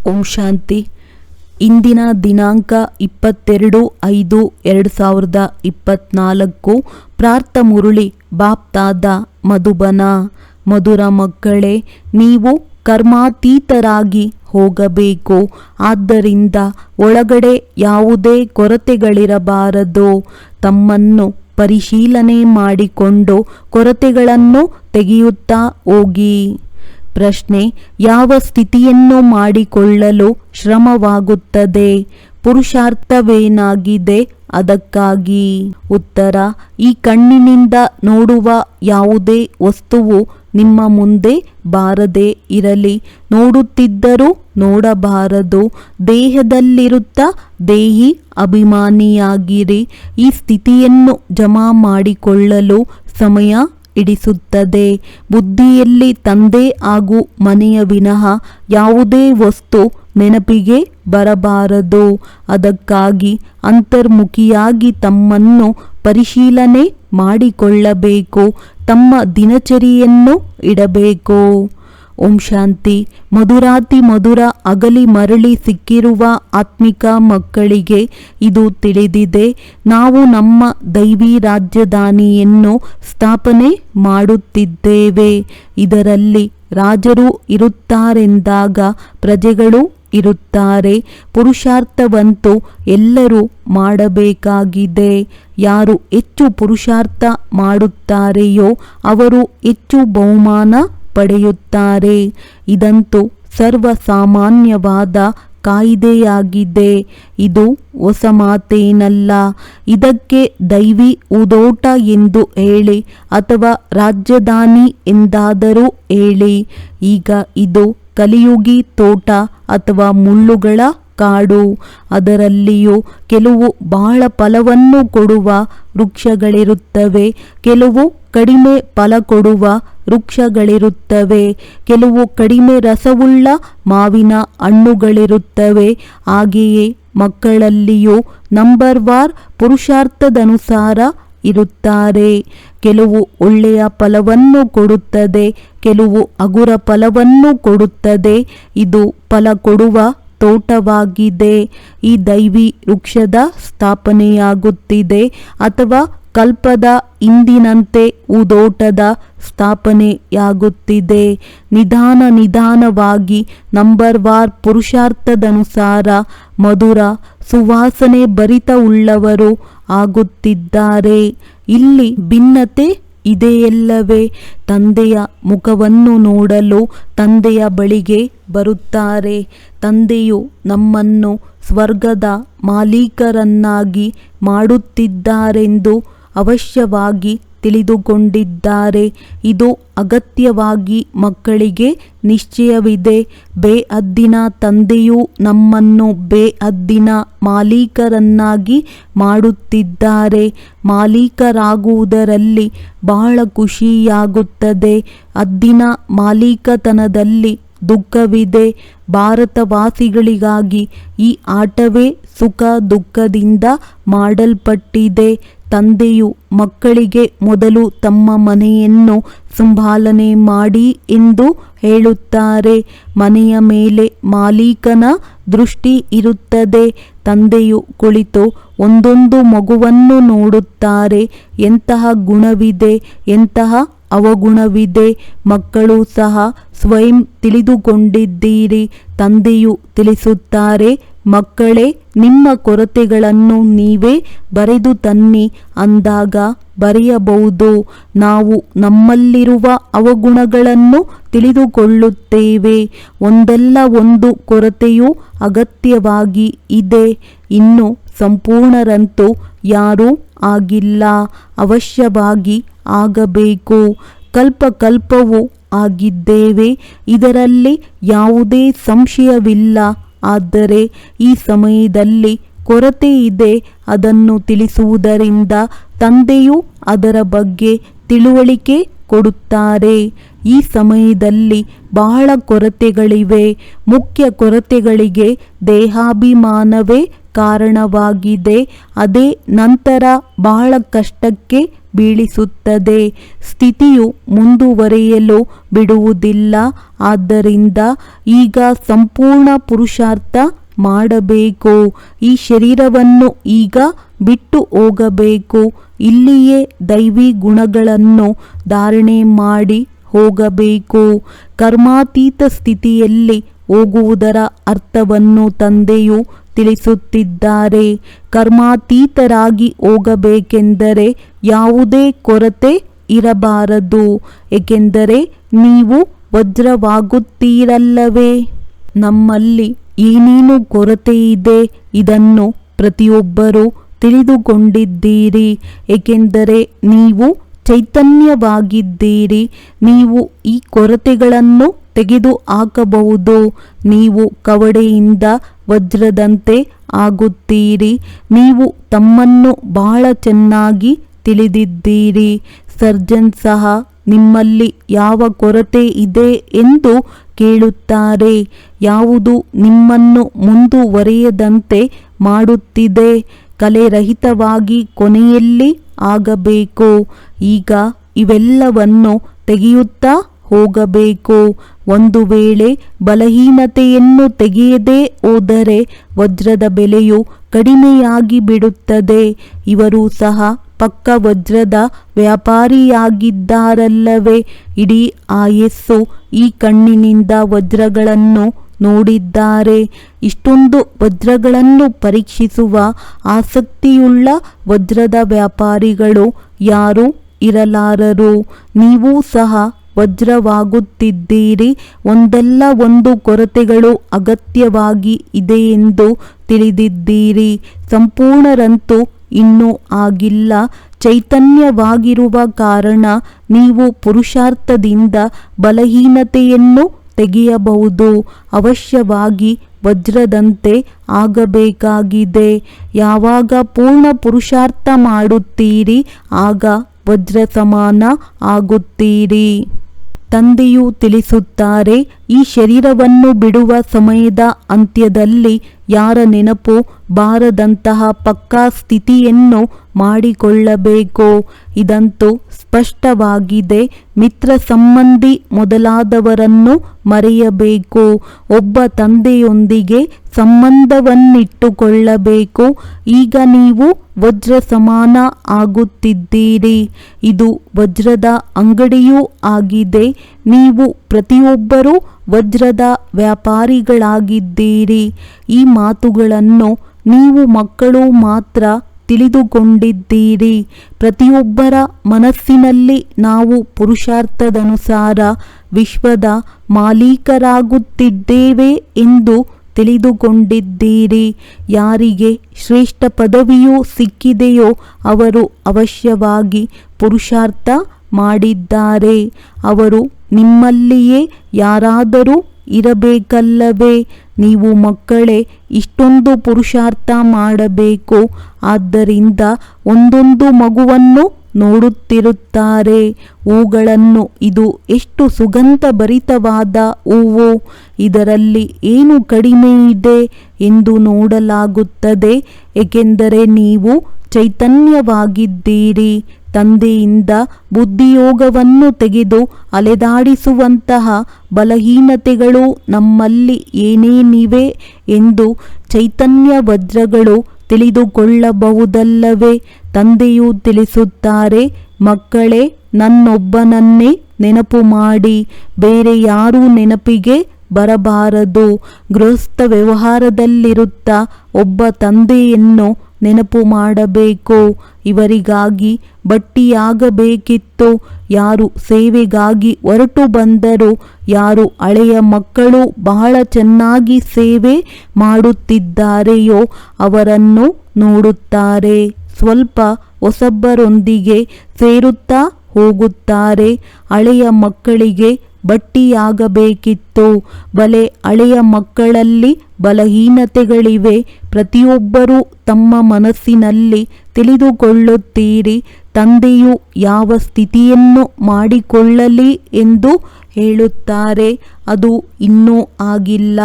ಓಂ ಶಾಂತಿ. ಇಂದಿನ ದಿನಾಂಕ 22/5/2024. ಪ್ರಾರ್ಥ ಮುರುಳಿ ಬಾಪ್ತಾದ ಮಧುಬನ. ಮಧುರ ಮಕ್ಕಳೇ, ನೀವು ಕರ್ಮಾತೀತರಾಗಿ ಹೋಗಬೇಕು. ಆದ್ದರಿಂದ ಒಳಗಡೆ ಯಾವುದೇ ಕೊರತೆಗಳಿರಬಾರದು. ತಮ್ಮನ್ನು ಪರಿಶೀಲನೆ ಮಾಡಿಕೊಂಡು ಕೊರತೆಗಳನ್ನು ತೆಗೆಯುತ್ತಾ ಹೋಗಿ. ಪ್ರಶ್ನೆ: ಯಾವ ಸ್ಥಿತಿಯನ್ನು ಮಾಡಿಕೊಳ್ಳಲು ಶ್ರಮವಾಗುತ್ತದೆ? ಪುರುಷಾರ್ಥವೇನಾಗಿದೆ ಅದಕ್ಕಾಗಿ? ಉತ್ತರ: ಈ ಕಣ್ಣಿನಿಂದ ನೋಡುವ ಯಾವುದೇ ವಸ್ತುವು ನಿಮ್ಮ ಮುಂದೆ ಬಾರದೇ ಇರಲಿ. ನೋಡುತ್ತಿದ್ದರೂ ನೋಡಬಾರದು. ದೇಹದಲ್ಲಿರುತ್ತಾ ದೇಹಿ ಅಭಿಮಾನಿಯಾಗಿರಿ. ಈ ಸ್ಥಿತಿಯನ್ನು ಜಮಾ ಮಾಡಿಕೊಳ್ಳಲು ಸಮಯ ಹಿಡಿಸುತ್ತದೆ. ಬುದ್ಧಿಯಲ್ಲಿ ತಂದೆ ಹಾಗೂ ಮನೆಯ ವಿನಃ ಯಾವುದೇ ವಸ್ತು ನೆನಪಿಗೆ ಬರಬಾರದು. ಅದಕ್ಕಾಗಿ ಅಂತರ್ಮುಖಿಯಾಗಿ ತಮ್ಮನ್ನು ಪರಿಶೀಲನೆ ಮಾಡಿಕೊಳ್ಳಬೇಕು. ತಮ್ಮ ದಿನಚರಿಯನ್ನು ಇಡಬೇಕು. ಓಂ ಶಾಂತಿ. ಮಧುರಾತಿ ಮಧುರ ಅಗಲಿ ಮರಳಿ ಸಿಕ್ಕಿರುವ ಆತ್ಮಿಕ ಮಕ್ಕಳಿಗೆ ಇದು ತಿಳಿದಿದೆ. ನಾವು ನಮ್ಮ ದೈವಿ ರಾಜಧಾನಿಯನ್ನು ಸ್ಥಾಪನೆ ಮಾಡುತ್ತಿದ್ದೇವೆ. ಇದರಲ್ಲಿ ರಾಜರು ಇರುತ್ತಾರೆಂದಾಗ ಪ್ರಜೆಗಳು ಇರುತ್ತಾರೆ. ಪುರುಷಾರ್ಥವಂತೂ ಎಲ್ಲರೂ ಮಾಡಬೇಕಾಗಿದೆ. ಯಾರು ಹೆಚ್ಚು ಪುರುಷಾರ್ಥ ಮಾಡುತ್ತಾರೆಯೋ ಅವರು ಹೆಚ್ಚು ಬಹುಮಾನ ಪಡೆಯುತ್ತಾರೆ. ಇದಂತೂ ಸರ್ವಸಾಮಾನ್ಯವಾದ ಕಾಯಿದೆಯಾಗಿದೆ. ಇದು ಹೊಸ ಮಾತೇನಲ್ಲ. ಇದಕ್ಕೆ ದೈವಿ ಉದೋಟ ಎಂದು ಹೇಳಿ ಅಥವಾ ರಾಜಧಾನಿ ಎಂದಾದರೂ ಹೇಳಿ. ಈಗ ಇದು ಕಲಿಯುಗಿ ತೋಟ ಅಥವಾ ಮುಳ್ಳುಗಳ ಕಾಡು. ಅದರಲ್ಲಿಯೂ ಕೆಲವು ಬಹಳ ಫಲವನ್ನು ಕೊಡುವ ವೃಕ್ಷಗಳಿರುತ್ತವೆ, ಕೆಲವು ಕಡಿಮೆ ಫಲ ಕೊಡುವ ವೃಕ್ಷಗಳಿರುತ್ತವೆ, ಕೆಲವು ಕಡಿಮೆ ರಸವುಳ್ಳ ಮಾವಿನ ಹಣ್ಣುಗಳಿರುತ್ತವೆ. ಹಾಗೆಯೇ ಮಕ್ಕಳಲ್ಲಿಯೂ ನಂಬರ್ವಾರ್ ಪುರುಷಾರ್ಥದನುಸಾರ ಇರುತ್ತಾರೆ. ಕೆಲವು ಒಳ್ಳೆಯ ಫಲವನ್ನು ಕೊಡುತ್ತದೆ, ಕೆಲವು ಹಗುರ ಫಲವನ್ನು ಕೊಡುತ್ತದೆ. ಇದು ಫಲ ಕೊಡುವ ತೋಟವಾಗಿದೆ. ಈ ದೈವಿ ವೃಕ್ಷದ ಸ್ಥಾಪನೆಯಾಗುತ್ತಿದೆ ಅಥವಾ ಕಲ್ಪದ ಹಿಂದಿನಂತೆ ಉದೋಟದ ಸ್ಥಾಪನೆಯಾಗುತ್ತಿದೆ. ನಿಧಾನವಾಗಿ ನಂಬರ್ವಾರ್ ಪುರುಷಾರ್ಥದನುಸಾರ ಮಧುರ ಸುವಾಸನೆ ಭರಿತವುಳ್ಳವರು ಆಗುತ್ತಿದ್ದಾರೆ. ಇಲ್ಲಿ ಭಿನ್ನತೆ ಇದೆಯಲ್ಲವೇ? ತಂದೆಯ ಮುಖವನ್ನು ನೋಡಲು ತಂದೆಯ ಬಳಿಗೆ ಬರುತ್ತಾರೆ. ತಂದೆಯು ನಮ್ಮನ್ನು ಸ್ವರ್ಗದ ಮಾಲೀಕರನ್ನಾಗಿ ಮಾಡುತ್ತಿದ್ದಾರೆಂದು ಅವಶ್ಯವಾಗಿ ತಿಳಿದುಕೊಂಡಿದ್ದಾರೆ. ಇದು ಅಗತ್ಯವಾಗಿ ಮಕ್ಕಳಿಗೆ ನಿಶ್ಚಯವಿದೆ. ಬೇಹದ್ದಿನ ತಂದೆಯು ನಮ್ಮನ್ನು ಬೇಹದ್ದಿನ ಮಾಲೀಕರನ್ನಾಗಿ ಮಾಡುತ್ತಿದ್ದಾರೆ. ಮಾಲೀಕರಾಗುವುದರಲ್ಲಿ ಬಹಳ ಖುಷಿಯಾಗುತ್ತದೆ. ಹದ್ದಿನ ಮಾಲೀಕತನದಲ್ಲಿ ದುಃಖವಿದೆ. ಭಾರತವಾಸಿಗಳಿಗಾಗಿ ಈ ಆಟವೇ ಸುಖ ದುಃಖದಿಂದ ಮಾಡಲ್ಪಟ್ಟಿದೆ. ತಂದೆಯು ಮಕ್ಕಳಿಗೆ ಮೊದಲು ತಮ್ಮ ಮನೆಯನ್ನು ಸಂಭಾಲನೆ ಮಾಡಿ ಎಂದು ಹೇಳುತ್ತಾರೆ. ಮನೆಯ ಮೇಲೆ ಮಾಲೀಕನ ದೃಷ್ಟಿ ಇರುತ್ತದೆ. ತಂದೆಯು ಕುಳಿತು ಒಂದೊಂದು ಮಗುವನ್ನು ನೋಡುತ್ತಾರೆ. ಎಂತಹ ಗುಣವಿದೆ, ಎಂತಹ ಅವಗುಣವಿದೆ. ಮಕ್ಕಳು ಸಹ ಸ್ವಯಂ ತಿಳಿದುಕೊಂಡಿದ್ದೀರಿ. ತಂದೆಯು ತಿಳಿಸುತ್ತಾರೆ, ಮಕ್ಕಳೇ, ನಿಮ್ಮ ಕೊರತೆಗಳನ್ನು ನೀವೇ ಬರೆದು ತನ್ನಿ ಅಂದಾಗ ಬರೆಯಬಹುದು. ನಾವು ನಮ್ಮಲ್ಲಿರುವ ಅವಗುಣಗಳನ್ನು ತಿಳಿದುಕೊಳ್ಳುತ್ತೇವೆ. ಒಂದಲ್ಲ ಒಂದು ಕೊರತೆಯು ಅಗತ್ಯವಾಗಿ ಇದೆ. ಇನ್ನು ಸಂಪೂರ್ಣರಂತೂ ಯಾರೂ ಆಗಿಲ್ಲ. ಅವಶ್ಯವಾಗಿ ಆಗಬೇಕು. ಕಲ್ಪವೂ ಆಗಿದ್ದೇವೆ. ಇದರಲ್ಲಿ ಯಾವುದೇ ಸಂಶಯವಿಲ್ಲ. ಆದರೆ ಈ ಸಮಯದಲ್ಲಿ ಕೊರತೆ ಇದೆ. ಅದನ್ನು ತಿಳಿಸುವುದರಿಂದ ತಂದೆಯು ಅದರ ಬಗ್ಗೆ ತಿಳುವಳಿಕೆ ಕೊಡುತ್ತಾರೆ. ಈ ಸಮಯದಲ್ಲಿ ಬಹಳ ಕೊರತೆಗಳಿವೆ. ಮುಖ್ಯ ಕೊರತೆಗಳಿಗೆ ದೇಹಾಭಿಮಾನವೇ ಕಾರಣವಾಗಿದೆ. ಅದೇ ನಂತರ ಬಹಳ ಕಷ್ಟಕ್ಕೆ ಬೀಳಿಸುತ್ತದೆ. ಸ್ಥಿತಿಯು ಮುಂದುವರಿಯಲು ಬಿಡುವುದಿಲ್ಲ. ಆದ್ದರಿಂದ ಈಗ ಸಂಪೂರ್ಣ ಪುರುಷಾರ್ಥ ಮಾಡಬೇಕು. ಈ ಶರೀರವನ್ನು ಈಗ ಬಿಟ್ಟು ಹೋಗಬೇಕು. ಇಲ್ಲಿಯೇ ದೈವಿ ಗುಣಗಳನ್ನು ಧಾರಣೆ ಮಾಡಿ ಹೋಗಬೇಕು. ಕರ್ಮಾತೀತ ಸ್ಥಿತಿಯಲ್ಲಿ ಹೋಗುವುದರ ಅರ್ಥವನ್ನು ತಂದೆಯು ತಿಳಿಸುತ್ತಿದ್ದಾರೆ. ಕರ್ಮಾತೀತರಾಗಿ ಹೋಗಬೇಕೆಂದರೆ ಯಾವುದೇ ಕೊರತೆ ಇರಬಾರದು, ಏಕೆಂದರೆ ನೀವು ವಜ್ರವಾಗುತ್ತೀರಲ್ಲವೇ. ನಮ್ಮಲ್ಲಿ ಏನೇನು ಕೊರತೆ ಇದೆ ಇದನ್ನು ಪ್ರತಿಯೊಬ್ಬರೂ ತಿಳಿದುಕೊಂಡಿದ್ದೀರಿ, ಏಕೆಂದರೆ ನೀವು ಚೈತನ್ಯವಾಗಿದ್ದೀರಿ. ನೀವು ಈ ಕೊರತೆಗಳನ್ನು ತೆಗೆದು ಹಾಕಬಹುದು. ನೀವು ಕವಡೆಯಿಂದ ವಜ್ರದಂತೆ ಆಗುತ್ತೀರಿ. ನೀವು ತಮ್ಮನ್ನು ಬಹಳ ಚೆನ್ನಾಗಿ ತಿಳಿದಿದ್ದೀರಿ. ಸರ್ಜನ್ ಸಹ ನಿಮ್ಮಲ್ಲಿ ಯಾವ ಕೊರತೆ ಇದೆ ಎಂದು ಕೇಳುತ್ತಾರೆ. ಯಾವುದು ನಿಮ್ಮನ್ನು ಮುಂದುವರಿಯದಂತೆ ಮಾಡುತ್ತಿದೆ? ಕಲೆರಹಿತವಾಗಿ ಕೊನೆಯಲ್ಲಿ ಆಗಬೇಕು. ಈಗ ಇವೆಲ್ಲವನ್ನು ತೆಗೆಯುತ್ತಾ ಹೋಗಬೇಕು. ಒಂದು ವೇಳೆ ಬಲಹೀನತೆಯನ್ನು ತೆಗೆಯದೇ ಹೋದರೆ ವಜ್ರದ ಬೆಲೆಯು ಕಡಿಮೆಯಾಗಿ ಬಿಡುತ್ತದೆ. ಇವರು ಸಹ ಪಕ್ಕ ವಜ್ರದ ವ್ಯಾಪಾರಿಯಾಗಿದ್ದಾರಲ್ಲವೇ. ಇಡೀ ಆಯಸ್ಸು ಈ ಕಣ್ಣಿನಿಂದ ವಜ್ರಗಳನ್ನು ನೋಡಿದ್ದಾರೆ. ಇಷ್ಟೊಂದು ವಜ್ರಗಳನ್ನು ಪರೀಕ್ಷಿಸುವ ಆಸಕ್ತಿಯುಳ್ಳ ವಜ್ರದ ವ್ಯಾಪಾರಿಗಳು ಯಾರೂ ಇರಲಾರರು. ನೀವೂ ಸಹ ವಜ್ರವಾಗುತ್ತಿದ್ದೀರಿ. ಒಂದಲ್ಲ ಒಂದು ಕೊರತೆಗಳು ಅಗತ್ಯವಾಗಿ ಇದೆ ಎಂದು ತಿಳಿದಿದ್ದೀರಿ. ಸಂಪೂರ್ಣರಂತೂ ಇನ್ನೂ ಆಗಿಲ್ಲ. ಚೈತನ್ಯವಾಗಿರುವ ಕಾರಣ ನೀವು ಪುರುಷಾರ್ಥದಿಂದ ಬಲಹೀನತೆಯನ್ನು ತೆಗೆಯಬಹುದು. ಅವಶ್ಯವಾಗಿ ವಜ್ರದಂತೆ ಆಗಬೇಕಾಗಿದೆ. ಯಾವಾಗ ಪೂರ್ಣ ಪುರುಷಾರ್ಥ ಮಾಡುತ್ತೀರಿ ಆಗ ವಜ್ರ ಸಮಾನ ಆಗುತ್ತೀರಿ. ತಂದೆಯು ತಿಳಿಸುತ್ತಾರೆ, ಈ ಶರೀರವನ್ನು ಬಿಡುವ ಸಮಯದ ಅಂತ್ಯದಲ್ಲಿ ಯಾರ ನೆನಪು ಬಾರದಂತಹ ಪಕ್ಕಾ ಸ್ಥಿತಿಯನ್ನು ಮಾಡಿಕೊಳ್ಳಬೇಕು. ಇದಂತೂ ಸ್ಪಷ್ಟವಾಗಿದೆ. ಮಿತ್ರ ಸಂಬಂಧಿ ಮೊದಲಾದವರನ್ನು ಮರೆಯಬೇಕು. ಒಬ್ಬ ತಂದೆಯೊಂದಿಗೆ ಸಂಬಂಧವನ್ನಿಟ್ಟುಕೊಳ್ಳಬೇಕು. ಈಗ ನೀವು ವಜ್ರ ಸಮಾನ ಆಗುತ್ತಿದ್ದೀರಿ. ಇದು ವಜ್ರದ ಅಂಗಡಿಯೂ ಆಗಿದೆ. ನೀವು ಪ್ರತಿಯೊಬ್ಬರೂ ವಜ್ರದ ವ್ಯಾಪಾರಿಗಳಾಗಿದ್ದೀರಿ. ಈ ಮಾತುಗಳನ್ನು ನೀವು ಮಕ್ಕಳು ಮಾತ್ರ ತಿಳಿದುಕೊಂಡಿದ್ದೀರಿ. ಪ್ರತಿಯೊಬ್ಬರ ಮನಸ್ಸಿನಲ್ಲಿ ನಾವು ಪುರುಷಾರ್ಥದನುಸಾರ ವಿಶ್ವದ ಮಾಲೀಕರಾಗುತ್ತಿದ್ದೇವೆ ಎಂದು ತಿಳಿದುಕೊಂಡಿದ್ದೀರಿ. ಯಾರಿಗೆ ಶ್ರೇಷ್ಠ ಪದವಿಯು ಸಿಕ್ಕಿದೆಯೋ ಅವರು ಅವಶ್ಯವಾಗಿ ಪುರುಷಾರ್ಥ ಮಾಡಿದ್ದಾರೆ. ಅವರು ನಿಮ್ಮಲ್ಲಿಯೇ ಯಾರಾದರೂ ಇರಬೇಕಲ್ಲವೇ. ನೀವು ಮಕ್ಕಳೇ ಇಷ್ಟೊಂದು ಪುರುಷಾರ್ಥ ಮಾಡಬೇಕು. ಆದ್ದರಿಂದ ಒಂದೊಂದು ಮಗುವನ್ನು ನೋಡುತ್ತಿರುತ್ತಾರೆ. ಹೂಗಳನ್ನು ಇದು ಎಷ್ಟು ಸುಗಂಧಭರಿತವಾದ ಹೂವು, ಇದರಲ್ಲಿ ಏನು ಕಡಿಮೆ ಇದೆ ಎಂದು ನೋಡಲಾಗುತ್ತದೆ, ಏಕೆಂದರೆ ನೀವು ಚೈತನ್ಯವಾಗಿದ್ದೀರಿ. ತಂದೆಯಿಂದ ಬುದ್ಧಿಯೋಗವನ್ನು ತೆಗೆದು ಅಲೆದಾಡಿಸುವಂತಹ ಬಲಹೀನತೆಗಳು ನಮ್ಮಲ್ಲಿ ಏನೇನಿವೆ ಎಂದು ಚೈತನ್ಯ ವಜ್ರಗಳು ತಿಳಿದುಕೊಳ್ಳಬಹುದಲ್ಲವೇ. ತಂದೆಯು ತಿಳಿಸುತ್ತಾರೆ, ಮಕ್ಕಳೇ ನನ್ನೊಬ್ಬನನ್ನೇ ನೆನಪು ಮಾಡಿ, ಬೇರೆ ಯಾರೂ ನೆನಪಿಗೆ ಬರಬಾರದು. ಗೃಹಸ್ಥ ವ್ಯವಹಾರದಲ್ಲಿರುತ್ತಾ ಒಬ್ಬ ತಂದೆಯನ್ನು ನೆನಪು ಮಾಡಬೇಕು. ಇವರಿಗಾಗಿ ಬಟ್ಟಿಯಾಗಬೇಕಿತ್ತು. ಯಾರು ಸೇವೆಗಾಗಿ ಹೊರಟು ಬಂದರು, ಯಾರು ಹಳೆಯ ಮಕ್ಕಳು ಬಹಳ ಚೆನ್ನಾಗಿ ಸೇವೆ ಮಾಡುತ್ತಿದ್ದಾರೆಯೋ ಅವರನ್ನು ನೋಡುತ್ತಾರೆ. ಸ್ವಲ್ಪ ಹೊಸಬ್ಬರೊಂದಿಗೆ ಸೇರುತ್ತಾ ಹೋಗುತ್ತಾರೆ. ಹಳೆಯ ಮಕ್ಕಳಿಗೆ ಬಟ್ಟಿಯಾಗಬೇಕಿತ್ತು. ಬಲೆ ಹಳೆಯ ಮಕ್ಕಳಲ್ಲಿ ಬಲಹೀನತೆಗಳಿವೆ. ಪ್ರತಿಯೊಬ್ಬರೂ ತಮ್ಮ ಮನಸ್ಸಿನಲ್ಲಿ ತಿಳಿದುಕೊಳ್ಳುತ್ತೀರಿ. ತಂದೆಯು ಯಾವ ಸ್ಥಿತಿಯನ್ನು ಮಾಡಿಕೊಳ್ಳಲಿ ಎಂದು ಹೇಳುತ್ತಾರೆ, ಅದು ಇನ್ನೂ ಆಗಿಲ್ಲ.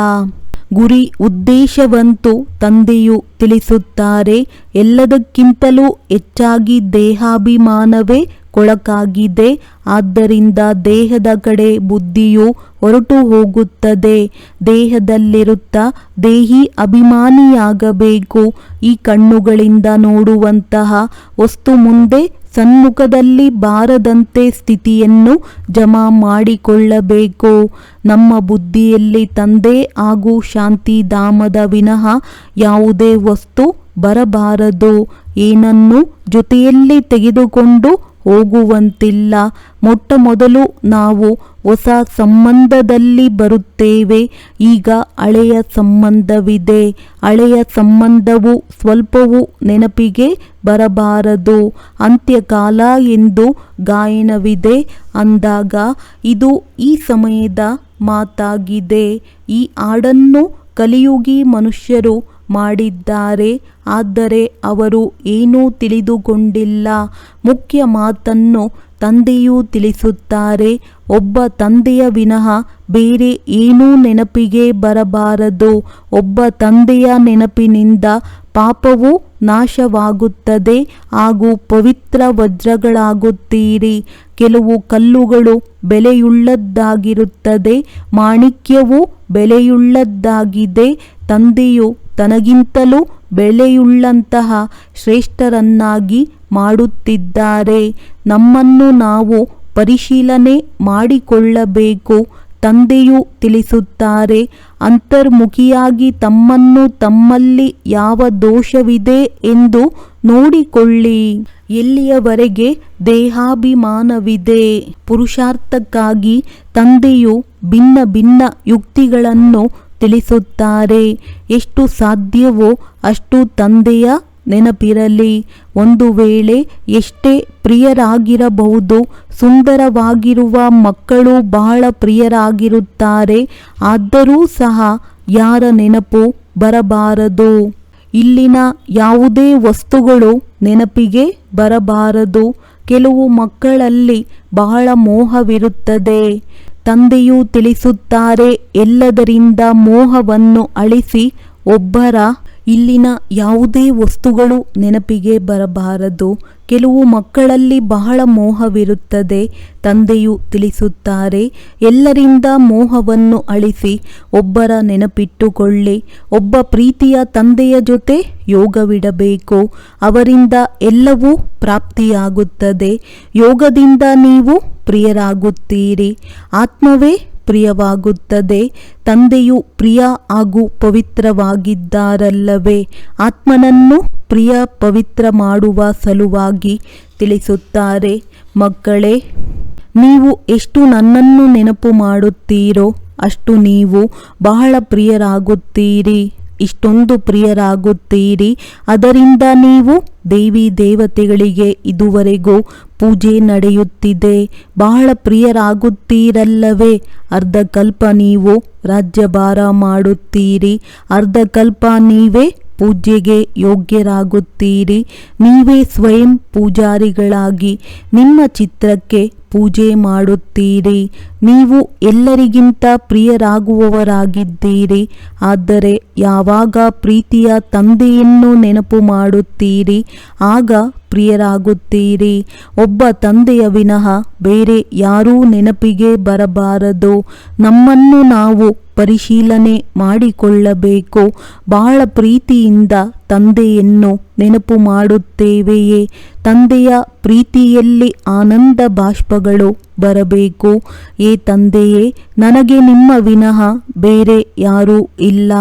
ಗುರಿ ಉದ್ದೇಶವಂತೂ ತಂದೆಯು ತಿಳಿಸುತ್ತಾರೆ. ಎಲ್ಲದಕ್ಕಿಂತಲೂ ಹೆಚ್ಚಾಗಿ ದೇಹಾಭಿಮಾನವೇ ಕೊಳಕಾಗಿದೆ. ಆದ್ದರಿಂದ ದೇಹದ ಕಡೆ ಬುದ್ಧಿಯು ಹೊರಟು ಹೋಗುತ್ತದೆ. ದೇಹದಲ್ಲಿರುತ್ತಾ ದೇಹಿ ಅಭಿಮಾನಿಯಾಗಬೇಕು. ಈ ಕಣ್ಣುಗಳಿಂದ ನೋಡುವಂತಹ ವಸ್ತು ಮುಂದೆ ಸನ್ಮುಖದಲ್ಲಿ ಬಾರದಂತೆ ಸ್ಥಿತಿಯನ್ನು ಜಮಾ ಮಾಡಿಕೊಳ್ಳಬೇಕು. ನಮ್ಮ ಬುದ್ಧಿಯಲ್ಲಿ ತಂದೆ ಹಾಗೂ ಶಾಂತಿಧಾಮದ ವಿನಃ ಯಾವುದೇ ವಸ್ತು ಬರಬಾರದು. ಏನನ್ನು ಜೊತೆಯಲ್ಲಿ ತೆಗೆದುಕೊಂಡು ಹೋಗುವಂತಿಲ್ಲ. ಮೊಟ್ಟ ಮೊದಲು ನಾವು ಹೊಸ ಸಂಬಂಧದಲ್ಲಿ ಬರುತ್ತೇವೆ. ಈಗ ಹಳೆಯ ಸಂಬಂಧವಿದೆ. ಹಳೆಯ ಸಂಬಂಧವು ಸ್ವಲ್ಪವೂ ನೆನಪಿಗೆ ಬರಬಾರದು. ಅಂತ್ಯಕಾಲ ಎಂದು ಗಾಯನವಿದೆ ಅಂದಾಗ ಇದು ಈ ಸಮಯದ ಮಾತಾಗಿದೆ. ಈ ಹಾಡನ್ನು ಕಲಿಯುಗಿ ಮನುಷ್ಯರು ಮಾಡಿದ್ದಾರೆ. ಆದರೆ ಅವರು ಏನೂ ತಿಳಿದುಕೊಂಡಿಲ್ಲ. ಮುಖ್ಯ ಮಾತನ್ನು ತಂದೆಯೂ ತಿಳಿಸುತ್ತಾರೆ. ಒಬ್ಬ ತಂದೆಯ ವಿನಃ ಬೇರೆ ಏನೂ ನೆನಪಿಗೆ ಬರಬಾರದು. ಒಬ್ಬ ತಂದೆಯ ನೆನಪಿನಿಂದ ಪಾಪವು ನಾಶವಾಗುತ್ತದೆ ಹಾಗೂ ಪವಿತ್ರ ವಜ್ರಗಳಾಗುತ್ತೀರಿ. ಕೆಲವು ಕಲ್ಲುಗಳು ಬೆಲೆಯುಳ್ಳದ್ದಾಗಿರುತ್ತದೆ. ಮಾಣಿಕ್ಯವು ಬೆಲೆಯುಳ್ಳದ್ದಾಗಿದೆ. ತಂದೆಯು ತನಗಿಂತಲೂ ಬೆಲೆಯುಳ್ಳಂತಹ ಶ್ರೇಷ್ಠರನ್ನಾಗಿ ಮಾಡುತ್ತಿದ್ದಾರೆ. ನಮ್ಮನ್ನು ನಾವು ಪರಿಶೀಲನೆ ಮಾಡಿಕೊಳ್ಳಬೇಕು. ತಂದೆಯು ತಿಳಿಸುತ್ತಾರೆ, ಅಂತರ್ಮುಖಿಯಾಗಿ ತಮ್ಮನ್ನು ತಮ್ಮಲ್ಲಿ ಯಾವ ದೋಷವಿದೆ ಎಂದು ನೋಡಿಕೊಳ್ಳಿ. ಎಲ್ಲಿಯವರೆಗೆ ದೇಹಾಭಿಮಾನವಿದೆ. ಪುರುಷಾರ್ಥಕ್ಕಾಗಿ ತಂದೆಯು ಭಿನ್ನ ಭಿನ್ನ ಯುಕ್ತಿಗಳನ್ನು ತಿಳಿಸುತ್ತಾರೆ. ಎಷ್ಟು ಸಾಧ್ಯವೋ ಅಷ್ಟು ತಂದೆಯ ನೆನಪಿರಲಿ. ಒಂದು ವೇಳೆ ಎಷ್ಟೇ ಪ್ರಿಯರಾಗಿರಬಹುದು, ಸುಂದರವಾಗಿರುವ ಮಕ್ಕಳು ಬಹಳ ಪ್ರಿಯರಾಗಿರುತ್ತಾರೆ. ಆದರೂ ಸಹ ಯಾರ ನೆನಪು ಬರಬಾರದು. ಇಲ್ಲಿನ ಯಾವುದೇ ವಸ್ತುಗಳು ನೆನಪಿಗೆ ಬರಬಾರದು. ಕೆಲವು ಮಕ್ಕಳಲ್ಲಿ ಬಹಳ ಮೋಹವಿರುತ್ತದೆ. ತಂದೆಯು ತಿಳಿಸುತ್ತಾರೆ, ಎಲ್ಲದರಿಂದ ಮೋಹವನ್ನು ಅಳಿಸಿ ಒಬ್ಬರ ಇಲ್ಲಿನ ಯಾವುದೇ ವಸ್ತುಗಳು ನೆನಪಿಗೆ ಬರಬಾರದು. ಕೆಲವು ಮಕ್ಕಳಲ್ಲಿ ಬಹಳ ಮೋಹವಿರುತ್ತದೆ. ತಂದೆಯು ತಿಳಿಸುತ್ತಾರೆ, ಎಲ್ಲರಿಂದ ಮೋಹವನ್ನು ಅಳಿಸಿ ಒಬ್ಬರ ನೆನಪಿಟ್ಟುಕೊಳ್ಳಿ. ಒಬ್ಬ ಪ್ರೀತಿಯ ತಂದೆಯ ಜೊತೆ ಯೋಗವಿಡಬೇಕು. ಅವರಿಂದ ಎಲ್ಲವೂ ಪ್ರಾಪ್ತಿಯಾಗುತ್ತದೆ. ಯೋಗದಿಂದ ನೀವು ಪ್ರಿಯರಾಗುತ್ತೀರಿ. ಆತ್ಮವೇ ಪ್ರಿಯವಾಗುತ್ತದೆ. ತಂದೆಯು ಪ್ರಿಯ ಹಾಗೂ ಪವಿತ್ರವಾಗಿದ್ದಾರಲ್ಲವೇ? ಆತ್ಮನನ್ನು ಪ್ರಿಯ ಪವಿತ್ರ ಮಾಡುವ ಸಲುವಾಗಿ ತಿಳಿಸುತ್ತಾರೆ, ಮಕ್ಕಳೇ, ನೀವು ಎಷ್ಟು ನನ್ನನ್ನು ನೆನಪು ಮಾಡುತ್ತೀರೋ ಅಷ್ಟು ನೀವು ಬಹಳ ಪ್ರಿಯರಾಗುತ್ತೀರಿ. ಇಷ್ಟೊಂದು ಪ್ರಿಯರಾಗುತ್ತೀರಿ. ಅದರಿಂದ ನೀವು ದೇವಿ ದೇವತೆಗಳಿಗೆ ಇದುವರೆಗೂ ಪೂಜೆ ನಡೆಯುತ್ತಿದೆ. ಬಹಳ ಪ್ರಿಯರಾಗುತ್ತೀರಲ್ಲವೇ? ಅರ್ಧಕಲ್ಪ ನೀವು ರಾಜ್ಯಭಾರ ಮಾಡುತ್ತೀರಿ. ಅರ್ಧಕಲ್ಪ ನೀವೇ ಪೂಜೆಗೆ ಯೋಗ್ಯರಾಗುತ್ತೀರಿ. ನೀವೇ ಸ್ವಯಂ ಪೂಜಾರಿಗಳಾಗಿ ನಿಮ್ಮ ಚಿತ್ರಕ್ಕೆ ಪೂಜೆ ಮಾಡುತ್ತೀರಿ. ನೀವು ಎಲ್ಲರಿಗಿಂತ ಪ್ರಿಯರಾಗುವವರಾಗಿದ್ದೀರಿ. ಆದರೆ ಯಾವಾಗ ಪ್ರೀತಿಯ ತಂದೆಯನ್ನು ನೆನಪು ಮಾಡುತ್ತೀರಿ ಆಗ ಪ್ರಿಯರಾಗುತ್ತೀರಿ. ಒಬ್ಬ ತಂದೆಯ ವಿನಃ ಬೇರೆ ಯಾರೂ ನೆನಪಿಗೆ ಬರಬಾರದು. ನಮ್ಮನ್ನು ನಾವು ಪರಿಶೀಲನೆ ಮಾಡಿಕೊಳ್ಳಬೇಕು. ಬಹಳ ಪ್ರೀತಿಯಿಂದ ತಂದೆಯನ್ನು ನೆನಪು ಮಾಡುತ್ತೇವೆಯೇ? ತಂದೆಯ ಪ್ರೀತಿಯಲ್ಲಿ ಆನಂದ ಬಾಷ್ಪಗಳು ಬರಬೇಕು. ಏ ತಂದೆಯೇ, ನನಗೆ ನಿಮ್ಮ ವಿನಃ ಬೇರೆ ಯಾರೂ ಇಲ್ಲ.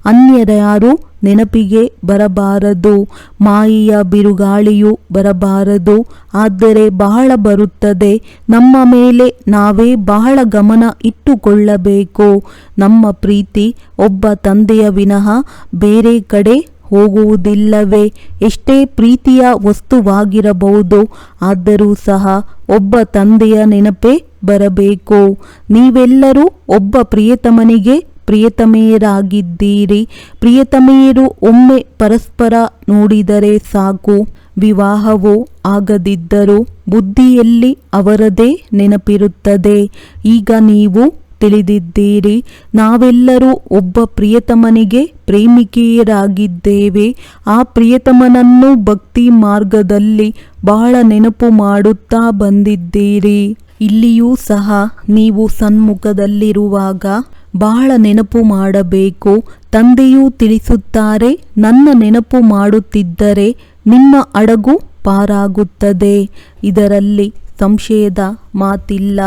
ಅನ್ಯರ್ಯಾರೂ ನೆನಪಿಗೆ ಬರಬಾರದು. ಮಾಯೆಯ ಬಿರುಗಾಳಿಯು ಬರಬಾರದು. ಆದರೆ ಬಹಳ ಬರುತ್ತದೆ. ನಮ್ಮ ಮೇಲೆ ನಾವೇ ಬಹಳ ಗಮನ ಇಟ್ಟುಕೊಳ್ಳಬೇಕು. ನಮ್ಮ ಪ್ರೀತಿ ಒಬ್ಬ ತಂದೆಯ ವಿನಃ ಬೇರೆ ಕಡೆ ಹೋಗುವುದಿಲ್ಲವೇ? ಎಷ್ಟೇ ಪ್ರೀತಿಯ ವಸ್ತುವಾಗಿರಬಹುದು, ಆದರೂ ಸಹ ಒಬ್ಬ ತಂದೆಯ ನೆನಪೇ ಬರಬೇಕು. ನೀವೆಲ್ಲರೂ ಒಬ್ಬ ಪ್ರಿಯತಮನಿಗೆ ಪ್ರಿಯತಮೆಯರಾಗಿದ್ದೀರಿ. ಪ್ರಿಯತಮೆಯರು ಒಮ್ಮೆ ಪರಸ್ಪರ ನೋಡಿದರೆ ಸಾಕು. ವಿವಾಹವೂ ಆಗದಿದ್ದರೂ ಬುದ್ಧಿಯಲ್ಲಿ ಅವರದೇ ನೆನಪಿರುತ್ತದೆ. ಈಗ ನೀವು ತಿಳಿದಿದ್ದೀರಿ. ನಾವೆಲ್ಲರೂ ಒಬ್ಬ ಪ್ರಿಯತಮನಿಗೆ ಪ್ರೇಮಿಕೆಯರಾಗಿದ್ದೇವೆ. ಆ ಪ್ರಿಯತಮನನ್ನು ಭಕ್ತಿ ಮಾರ್ಗದಲ್ಲಿ ಬಹಳ ನೆನಪು ಮಾಡುತ್ತಾ ಬಂದಿದ್ದೀರಿ. ಇಲ್ಲಿಯೂ ಸಹ ನೀವು ಸನ್ಮುಖದಲ್ಲಿರುವಾಗ ಬಹಳ ನೆನಪು ಮಾಡಬೇಕು. ತಂದೆಯೂ ತಿಳಿಸುತ್ತಾರೆ, ನನ್ನ ನೆನಪು ಮಾಡುತ್ತಿದ್ದರೆ ನಿಮ್ಮ ಹಡಗು ಪಾರಾಗುತ್ತದೆ. ಇದರಲ್ಲಿ ಸಂಶಯದ ಮಾತಿಲ್ಲ.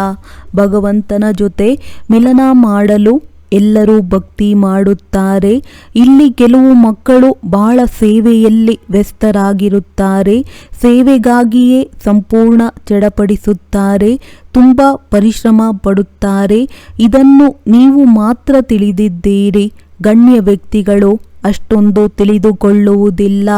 ಭಗವಂತನ ಜೊತೆ ಮಿಲನ ಮಾಡಲು ಎಲ್ಲರೂ ಭಕ್ತಿ ಮಾಡುತ್ತಾರೆ. ಇಲ್ಲಿ ಕೆಲವು ಮಕ್ಕಳು ಬಹಳ ಸೇವೆಯಲ್ಲಿ ವ್ಯಸ್ತರಾಗಿರುತ್ತಾರೆ. ಸೇವೆಗಾಗಿಯೇ ಸಂಪೂರ್ಣ ಚಡಪಡಿಸುತ್ತಾರೆ, ತುಂಬ ಪರಿಶ್ರಮ ಪಡುತ್ತಾರೆ. ಇದನ್ನು ನೀವು ಮಾತ್ರ ತಿಳಿದಿದ್ದೀರಿ. ಗಣ್ಯ ವ್ಯಕ್ತಿಗಳು ಅಷ್ಟೊಂದು ತಿಳಿದುಕೊಳ್ಳುವುದಿಲ್ಲ.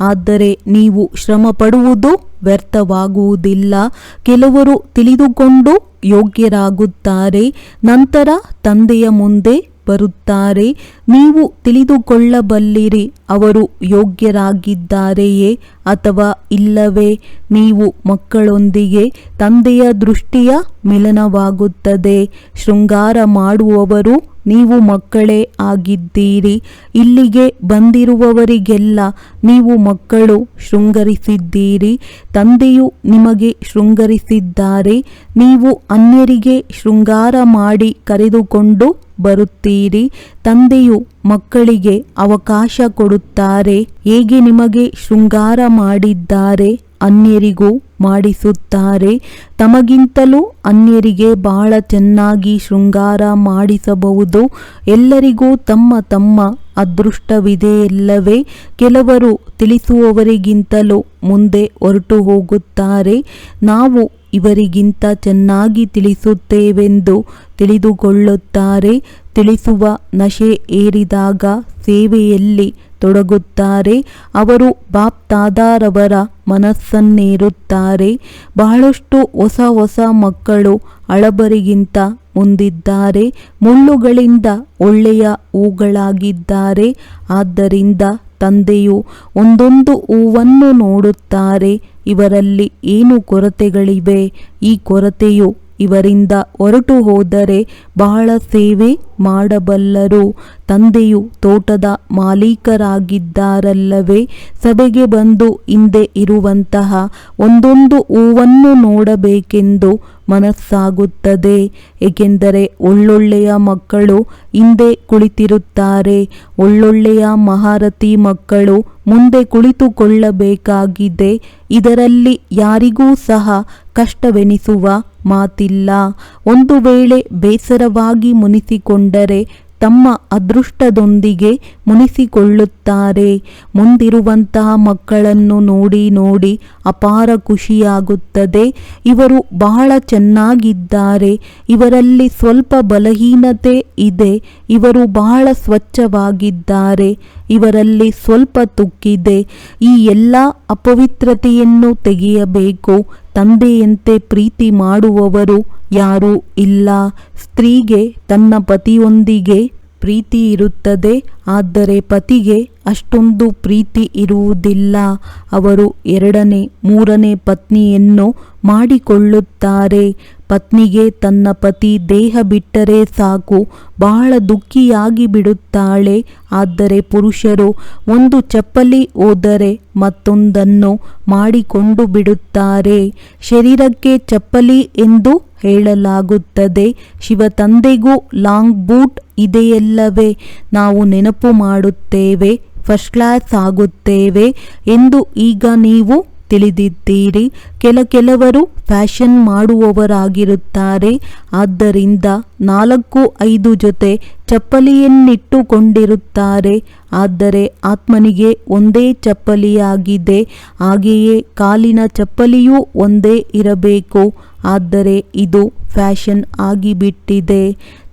ಆದರೆ ನೀವು ಶ್ರಮ ಪಡುವುದು ವ್ಯರ್ಥವಾಗುವುದಿಲ್ಲ. ಕೆಲವರು ತಿಳಿದುಕೊಂಡು ಯೋಗ್ಯರಾಗುತ್ತಾರೆ, ನಂತರ ತಂದೆಯ ಮುಂದೆ ಬರುತ್ತಾರೆ. ನೀವು ತಿಳಿದುಕೊಳ್ಳಬಲ್ಲಿರಿ, ಅವರು ಯೋಗ್ಯರಾಗಿದ್ದಾರೆಯೇ ಅಥವಾ ಇಲ್ಲವೇ. ನೀವು ಮಕ್ಕಳೊಂದಿಗೆ ತಂದೆಯ ದೃಷ್ಟಿಯ ಮಿಲನವಾಗುತ್ತದೆ. ಶೃಂಗಾರ ಮಾಡುವವರು ನೀವು ಮಕ್ಕಳೇ ಆಗಿದ್ದೀರಿ. ಇಲ್ಲಿಗೆ ಬಂದಿರುವವರಿಗೆಲ್ಲ ನೀವು ಮಕ್ಕಳು ಶೃಂಗರಿಸಿದ್ದೀರಿ. ತಂದೆಯು ನಿಮಗೆ ಶೃಂಗರಿಸಿದ್ದಾರೆ. ನೀವು ಅನ್ಯರಿಗೆ ಶೃಂಗಾರ ಮಾಡಿ ಕರೆದುಕೊಂಡು ಬರುತ್ತೀರಿ. ತಂದೆಯು ಮಕ್ಕಳಿಗೆ ಅವಕಾಶ ಕೊಡುತ್ತಾರೆ. ಹೇಗೆ ನಿಮಗೆ ಶೃಂಗಾರ ಮಾಡಿದ್ದಾರೆ, ಅನ್ಯರಿಗೂ ಮಾಡಿಸುತ್ತಾರೆ. ತಮಗಿಂತಲೂ ಅನ್ಯರಿಗೆ ಬಹಳ ಚೆನ್ನಾಗಿ ಶೃಂಗಾರ ಮಾಡಿಸಬಹುದು. ಎಲ್ಲರಿಗೂ ತಮ್ಮ ತಮ್ಮ ಅದೃಷ್ಟವಿದೆಯಲ್ಲವೇ. ಕೆಲವರು ತಿಳಿಸುವವರಿಗಿಂತಲೂ ಮುಂದೆ ಹೊರಟು ಹೋಗುತ್ತಾರೆ. ನಾವು ಇವರಿಗಿಂತ ಚೆನ್ನಾಗಿ ತಿಳಿಸುತ್ತೇವೆಂದು ತಿಳಿದುಕೊಳ್ಳುತ್ತಾರೆ. ತಿಳಿಸುವ ನಶೆ ಏರಿದಾಗ ಸೇವೆಯಲ್ಲಿ ತೊಡಗುತ್ತಾರೆ. ಅವರು ಬಾಪ್ದಾದಾರವರ ಮನಸ್ಸನ್ನೇರುತ್ತಾರೆ. ಬಹಳಷ್ಟು ಹೊಸ ಹೊಸ ಮಕ್ಕಳು ಹಳಬರಿಗಿಂತ ಮುಂದಿದ್ದಾರೆ. ಮುಳ್ಳುಗಳಿಂದ ಒಳ್ಳೆಯ ಹೂಗಳಾಗಿದ್ದಾರೆ. ಆದ್ದರಿಂದ ತಂದೆಯು ಒಂದೊಂದು ಹೂವನ್ನು ನೋಡುತ್ತಾರೆ. ಇವರಲ್ಲಿ ಏನು ಕೊರತೆಗಳಿವೆ? ಈ ಕೊರತೆಯು ಇವರಿಂದ ಹೊರಟು ಹೋದರೆ ಬಹಳ ಸೇವೆ ಮಾಡಬಲ್ಲರು. ತಂದೆಯು ತೋಟದ ಮಾಲೀಕರಾಗಿದ್ದಾರಲ್ಲವೇ. ಸಭೆಗೆ ಬಂದು ಹಿಂದೆ ಇರುವಂತಹ ಒಂದೊಂದು ಹೂವನ್ನು ನೋಡಬೇಕೆಂದು ಮನಸ್ಸಾಗುತ್ತದೆ. ಏಕೆಂದರೆ ಒಳ್ಳೊಳ್ಳೆಯ ಮಕ್ಕಳು ಹಿಂದೆ ಕುಳಿತಿರುತ್ತಾರೆ. ಒಳ್ಳೊಳ್ಳೆಯ ಮಹಾರಥಿ ಮಕ್ಕಳು ಮುಂದೆ ಕುಳಿತುಕೊಳ್ಳಬೇಕಾಗಿದೆ. ಇದರಲ್ಲಿ ಯಾರಿಗೂ ಸಹ ಕಷ್ಟವೆನಿಸುವ ಮಾತಿಲ್ಲ. ಒಂದು ವೇಳೆ ಬೇಸರವಾಗಿ ಮುನಿಸಿಕೊಂಡರೆ ತಮ್ಮ ಅದೃಷ್ಟದೊಂದಿಗೆ ಮುನಿಸಿಕೊಳ್ಳುತ್ತಾರೆ. ಮುಂದಿರುವಂತಹ ಮಕ್ಕಳನ್ನು ನೋಡಿ ನೋಡಿ ಅಪಾರ ಖುಷಿಯಾಗುತ್ತದೆ. ಇವರು ಬಹಳ ಚೆನ್ನಾಗಿದ್ದಾರೆ. ಇವರಲ್ಲಿ ಸ್ವಲ್ಪ ಬಲಹೀನತೆ ಇದೆ. ಇವರು ಬಹಳ ಸ್ವಚ್ಛವಾಗಿದ್ದಾರೆ. ಇವರಲ್ಲಿ ಸ್ವಲ್ಪ ತುಕ್ಕಿದೆ. ಈ ಎಲ್ಲ ಅಪವಿತ್ರತೆಯನ್ನು ತೆಗೆಯಬೇಕು. ತಂದೆಯಂತೆ ಪ್ರೀತಿ ಮಾಡುವವರು ಯಾರೂ ಇಲ್ಲ. ಸ್ತ್ರೀಗೆ ತನ್ನ ಪತಿಯೊಂದಿಗೆ ಪ್ರೀತಿ ಇರುತ್ತದೆ, ಆದರೆ ಪತಿಗೆ ಅಷ್ಟೊಂದು ಪ್ರೀತಿ ಇರುವುದಿಲ್ಲ. ಅವರು ಎರಡನೇ ಮೂರನೇ ಪತ್ನಿಯನ್ನು ಮಾಡಿಕೊಳ್ಳುತ್ತಾರೆ. ಪತ್ನಿಗೆ ತನ್ನ ಪತಿ ದೇಹ ಬಿಟ್ಟರೆ ಸಾಕು, ಬಹಳ ದುಃಖಿಯಾಗಿ ಬಿಡುತ್ತಾಳೆ. ಆದರೆ ಪುರುಷರು ಒಂದು ಚಪ್ಪಲಿ ಹೋದರೆ ಮತ್ತೊಂದನ್ನು ಮಾಡಿಕೊಂಡು ಬಿಡುತ್ತಾರೆ. ಶರೀರಕ್ಕೆ ಚಪ್ಪಲಿ ಎಂದು ಹೇಳಲಾಗುತ್ತದೆ. ಶಿವ ತಂದೆಗೂ ಲಾಂಗ್ ಬೂಟ್ ಇದೆಯಲ್ಲವೇ. ನಾವು ನೆನಪು ಮಾಡುತ್ತೇವೆ, ಫಸ್ಟ್ ಕ್ಲಾಸ್ ಆಗುತ್ತೇವೆ ಎಂದು ಈಗ ನೀವು ತಿಳಿದಿದ್ದೀರಿ. ಕೆಲವರು ಫ್ಯಾಷನ್ ಮಾಡುವವರಾಗಿರುತ್ತಾರೆ. ಆದ್ದರಿಂದ 4-5 ಜೊತೆ ಚಪ್ಪಲಿಯನ್ನಿಟ್ಟುಕೊಂಡಿರುತ್ತಾರೆ. ಆದರೆ ಆತ್ಮನಿಗೆ ಒಂದೇ ಚಪ್ಪಲಿಯಾಗಿದೆ. ಹಾಗೆಯೇ ಕಾಲಿನ ಚಪ್ಪಲಿಯೂ ಒಂದೇ ಇರಬೇಕು. ಆದರೆ ಇದು ಫ್ಯಾಷನ್ ಆಗಿಬಿಟ್ಟಿದೆ.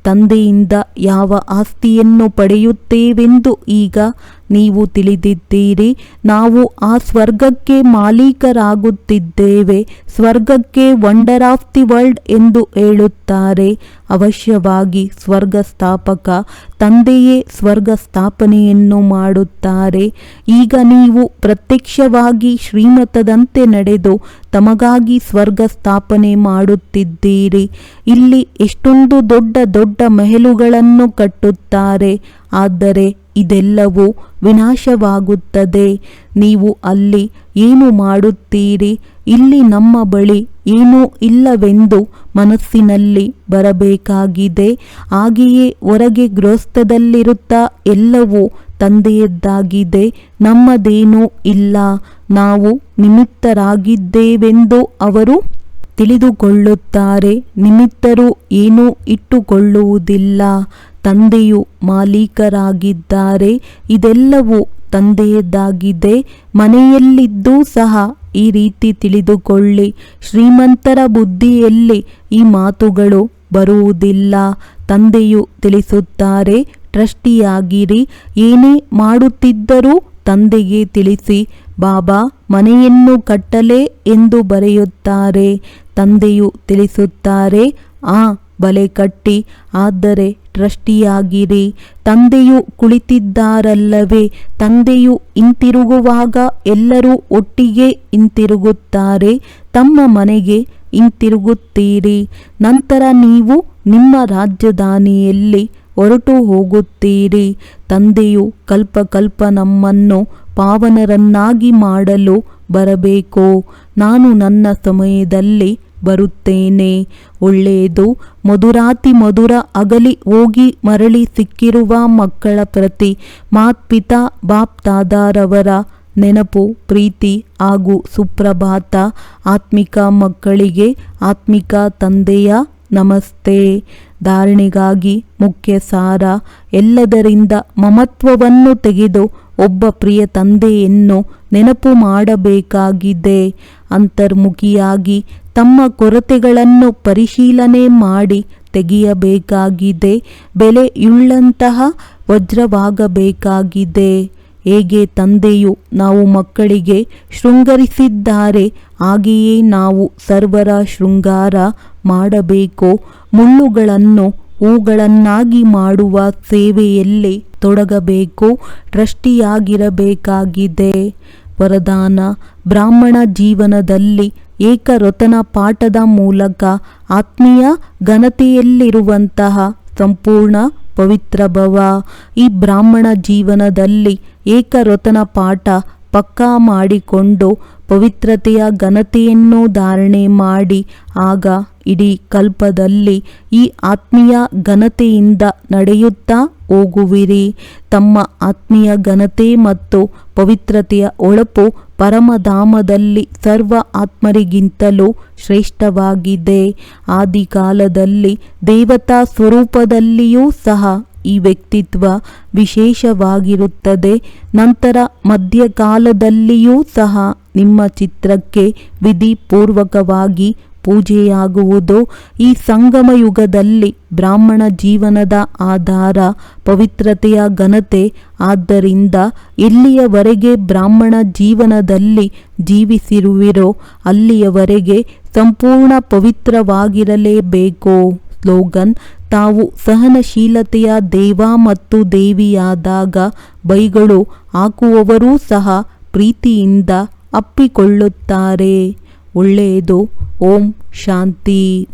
ತಂದೆಯಿಂದ ಯಾವ ಆಸ್ತಿಯನ್ನು ಪಡೆಯುತ್ತೇವೆಂದು ಈಗ ನೀವು ತಿಳಿದಿದ್ದೀರಿ. ನಾವು ಆ ಸ್ವರ್ಗಕ್ಕೆ ಮಾಲೀಕರಾಗುತ್ತಿದ್ದೇವೆ. ಸ್ವರ್ಗಕ್ಕೆ ವಂಡರ್ ಆಫ್ ದಿ ವರ್ಲ್ಡ್ ಎಂದು ಹೇಳುತ್ತಾರೆ. ಅವಶ್ಯವಾಗಿ ಸ್ವರ್ಗ ಸ್ಥಾಪಕ ತಂದೆಯೇ ಸ್ವರ್ಗ ಸ್ಥಾಪನೆಯನ್ನು ಮಾಡುತ್ತಾರೆ. ಈಗ ನೀವು ಪ್ರತ್ಯಕ್ಷವಾಗಿ ಶ್ರೀಮತದಂತೆ ನಡೆದು ತಮಗಾಗಿ ಸ್ವರ್ಗ ಸ್ಥಾಪನೆ ಮಾಡುತ್ತಿದ್ದೀರಿ. ಇಲ್ಲಿ ಎಷ್ಟೊಂದು ದೊಡ್ಡ ದೊಡ್ಡ ಮಹಲುಗಳನ್ನು ಕಟ್ಟುತ್ತಾರೆ, ಆದರೆ ಇದೆಲ್ಲವೂ ವಿನಾಶವಾಗುತ್ತದೆ. ನೀವು ಅಲ್ಲಿ ಏನು ಮಾಡುತ್ತೀರಿ? ಇಲ್ಲಿ ನಮ್ಮ ಬಳಿ ಏನೂ ಇಲ್ಲವೆಂದು ಮನಸ್ಸಿನಲ್ಲಿ ಬರಬೇಕಾಗಿದೆ. ಹಾಗೆಯೇ ಹೊರಗೆ ಗೃಹಸ್ಥದಲ್ಲಿರುತ್ತಾ ಎಲ್ಲವೂ ತಂದೆಯದ್ದಾಗಿದೆ, ನಮ್ಮದೇನೂ ಇಲ್ಲ. ನಾವು ನಿಮಿತ್ತರಾಗಿದ್ದೇವೆಂದು ಅವರು ತಿಳಿದುಕೊಳ್ಳುತ್ತಾರೆ. ನಿಮಿತ್ತರು ಏನೂ ಇಟ್ಟುಕೊಳ್ಳುವುದಿಲ್ಲ, ತಂದೆಯು ಮಾಲೀಕರಾಗಿದ್ದಾರೆ. ಇದೆಲ್ಲವೂ ತಂದೆಯದ್ದಾಗಿದೆ. ಮನೆಯಲ್ಲಿದ್ದೂ ಸಹ ಈ ರೀತಿ ತಿಳಿದುಕೊಳ್ಳಿ. ಶ್ರೀಮಂತರ ಬುದ್ಧಿಯಲ್ಲಿ ಈ ಮಾತುಗಳು ಬರುವುದಿಲ್ಲ. ತಂದೆಯು ತಿಳಿಸುತ್ತಾರೆ, ಟ್ರಸ್ಟಿಯಾಗಿರಿ. ಏನೇ ಮಾಡುತ್ತಿದ್ದರೂ ತಂದೆಗೆ ತಿಳಿಸಿ. ಬಾಬಾ ಮನೆಯನ್ನು ಕಟ್ಟಲೆ ಎಂದು ಬರೆಯುತ್ತಾರೆ. ತಂದೆಯು ತಿಳಿಸುತ್ತಾರೆ, ಬಲೆ ಕಟ್ಟಿ, ಆದರೆ ಟ್ರಸ್ಟಿಯಾಗಿರಿ. ತಂದೆಯು ಕುಳಿತಿದ್ದಾರಲ್ಲವೇ? ತಂದೆಯು ಹಿಂತಿರುಗುವಾಗ ಎಲ್ಲರೂ ಒಟ್ಟಿಗೆ ಹಿಂತಿರುಗುತ್ತಾರೆ. ತಮ್ಮ ಮನೆಗೆ ಹಿಂತಿರುಗುತ್ತೀರಿ. ನಂತರ ನೀವು ನಿಮ್ಮ ರಾಜಧಾನಿಯಲ್ಲಿ ಹೊರಟು ಹೋಗುತ್ತೀರಿ. ತಂದೆಯು ಕಲ್ಪ ನಮ್ಮನ್ನು ಪಾವನರನ್ನಾಗಿ ಮಾಡಲು ಬರಬೇಕು. ನಾನು ನನ್ನ ಸಮಯದಲ್ಲಿ ಬರುತ್ತೇನೆ. ಒಳ್ಳೆಯದು. ಮಧುರಾತಿ ಮಧುರ ಅಗಲಿ ಹೋಗಿ ಮರಳಿ ಸಿಕ್ಕಿರುವ ಮಕ್ಕಳ ಪ್ರತಿ ಮಾತ್ಪಿತಾ ಬಾಪ್ ದಾದಾರವರ ನೆನಪು, ಪ್ರೀತಿ ಹಾಗೂ ಸುಪ್ರಭಾತ. ಆತ್ಮಿಕ ಮಕ್ಕಳಿಗೆ ಆತ್ಮಿಕ ತಂದೆಯ ನಮಸ್ತೆ. ಧಾರಣೆಗಾಗಿ ಮುಖ್ಯ ಸಾರ. ಎಲ್ಲದರಿಂದ ಮಮತ್ವವನ್ನು ತೆಗೆದು ಒಬ್ಬ ಪ್ರಿಯ ತಂದೆಯನ್ನು ನೆನಪು ಮಾಡಬೇಕಾಗಿದೆ. ಅಂತರ್ಮುಖಿಯಾಗಿ ತಮ್ಮ ಕೊರತೆಗಳನ್ನು ಪರಿಶೀಲನೆ ಮಾಡಿ ತೆಗೆಯಬೇಕಾಗಿದೆ. ಬೆಲೆಯುಳ್ಳಂತಹ ವಜ್ರವಾಗಬೇಕಾಗಿದೆ. ಹೇಗೆ ತಂದೆಯು ನಾವು ಮಕ್ಕಳಿಗೆ ಶೃಂಗರಿಸಿದ್ದಾರೆ, ಹಾಗೆಯೇ ನಾವು ಸರ್ವರ ಶೃಂಗಾರ ಮಾಡಬೇಕು. ಮುಳ್ಳುಗಳನ್ನು ಹೂಗಳನ್ನಾಗಿ ಮಾಡುವ ಸೇವೆಯಲ್ಲಿ ತೊಡಗಬೇಕು. ಟ್ರಸ್ಟಿಯಾಗಿರಬೇಕಾಗಿದೆ. ವರದಾನ. ಬ್ರಾಹ್ಮಣ ಜೀವನದಲ್ಲಿ ಏಕರೊತನ ಪಾಠದ ಮೂಲಕ ಆತ್ಮೀಯ ಘನತೆಯಲ್ಲಿರುವಂತಹ ಸಂಪೂರ್ಣ ಪವಿತ್ರ ಭವ. ಈ ಬ್ರಾಹ್ಮಣ ಜೀವನದಲ್ಲಿ ಏಕರೊತನ ಪಾಠ ಪಕ್ಕಾ ಮಾಡಿಕೊಂಡು ಪವಿತ್ರತೆಯ ಘನತೆಯನ್ನು ಧಾರಣೆ ಮಾಡಿ, ಆಗ ಇಡೀ ಕಲ್ಪದಲ್ಲಿ ಈ ಆತ್ಮೀಯ ಘನತೆಯಿಂದ ನಡೆಯುತ್ತಾ ಹೋಗುವಿರಿ. ತಮ್ಮ ಆತ್ಮೀಯ ಘನತೆ ಮತ್ತು ಪವಿತ್ರತೆಯ ಹೊಳಪು ಪರಮಧಾಮದಲ್ಲಿ ಸರ್ವ ಆತ್ಮರಿಗಿಂತಲೂ ಶ್ರೇಷ್ಠವಾಗಿದೆ. ಆದಿಕಾಲದಲ್ಲಿ ದೇವತಾ ಸ್ವರೂಪದಲ್ಲಿಯೂ ಸಹ ಈ ವ್ಯಕ್ತಿತ್ವ ವಿಶೇಷವಾಗಿರುತ್ತದೆ. ನಂತರ ಮಧ್ಯಕಾಲದಲ್ಲಿಯೂ ಸಹ ನಿಮ್ಮ ಚಿತ್ರಕ್ಕೆ ವಿಧಿಪೂರ್ವಕವಾಗಿ ಪೂಜೆಯಾಗುವುದು. ಈ ಸಂಗಮ ಯುಗದಲ್ಲಿ ಬ್ರಾಹ್ಮಣ ಜೀವನದ ಆಧಾರ ಪವಿತ್ರತೆಯ ಘನತೆ. ಆದ್ದರಿಂದ ಎಲ್ಲಿಯವರೆಗೆ ಬ್ರಾಹ್ಮಣ ಜೀವನದಲ್ಲಿ ಜೀವಿಸಿರುವಿರೋ ಅಲ್ಲಿಯವರೆಗೆ ಸಂಪೂರ್ಣ ಪವಿತ್ರವಾಗಿರಲೇಬೇಕು. ಸ್ಲೋಗನ್. ತಾವು ಸಹನಶೀಲತೆಯ ದೇವ ಮತ್ತು ದೇವಿಯಾದಾಗ ಬೈಗಳು ಹಾಕುವವರೂ ಸಹ ಪ್ರೀತಿಯಿಂದ ಅಪ್ಪಿಕೊಳ್ಳುತ್ತಾರೆ. ಒಳ್ಳೆಯದು. ಓಂ ಶಾಂತಿ.